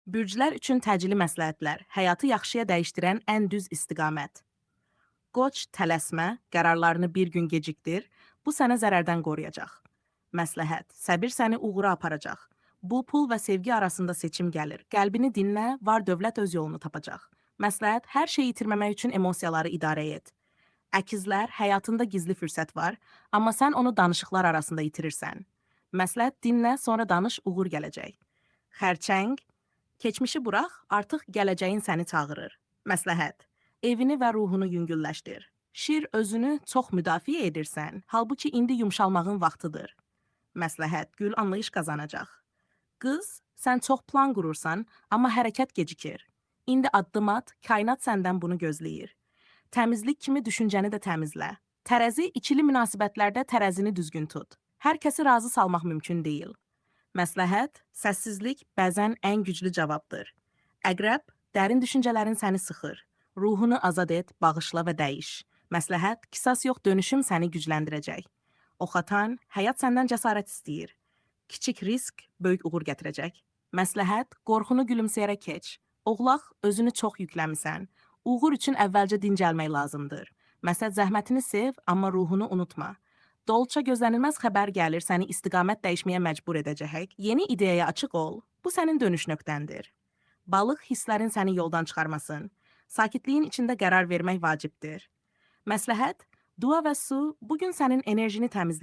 Bürclər üçün təcili məsləhətlər, həyatı yaxşıya dəyişdirən ən düz istiqamət. Qoç, tələsmə, qərarlarını bir gün gecikdir, bu sənə zərərdən qoruyacaq. Məsləhət, səbir səni uğura aparacaq. Bu, pul və sevgi arasında seçim gəlir. Qəlbini dinlə, var dövlət öz yolunu tapacaq. Məsləhət, hər şeyi itirməmək üçün emosiyaları idarə et. Əkizlər, həyatında gizli fürsət var, amma sən onu danışıqlar arasında itirirsən. Məsləhət, dinlə, sonra danış, uğur gələcək. Xərçəng, keçmişi burax, artıq gələcəyin səni çağırır. Məsləhət, evini və ruhunu yüngülləşdir. Şir, özünü çox müdafiə edirsən, halbuki indi yumşalmağın vaxtıdır. Məsləhət, gül anlayış qazanacaq. Qız, sən çox plan qurursan, amma hərəkət gecikir. İndi addım at, kainat səndən bunu gözləyir. Təmizlik kimi düşüncəni də təmizlə. Tərəzi, ikili münasibətlərdə tərəzini düzgün tut. Hər kəsi razı salmaq mümkün deyil. Məsləhət, səssizlik bəzən ən güclü cavabdır. Əqrəb, dərin düşüncələrin səni sıxır. Ruhunu azad et, bağışla və dəyiş. Məsləhət, qisas yox, dönüşüm səni gücləndirəcək. Oxatan, həyat səndən cəsarət istəyir. Kiçik risk böyük uğur gətirəcək. Məsləhət, qorxunu gülümsəyərək keç. Oğlaq, özünü çox yükləmisən. Uğur üçün əvvəlcə dincəlmək lazımdır. Məsəl zəhmətini sev, amma ruhunu unutma. Dolça gözlənilməz xəbər gəlir, səni istiqamət dəyişməyə məcbur edəcək. Yeni ideyaya açıq ol. Bu sənin dönüş nöqtəndir. Balıq hisslərin səni yoldan çıxarmasın. Sakitliyin içində qərar vermək vacibdir. Məsləhət, dua və su bu gün sənin enerjini təmizləyir.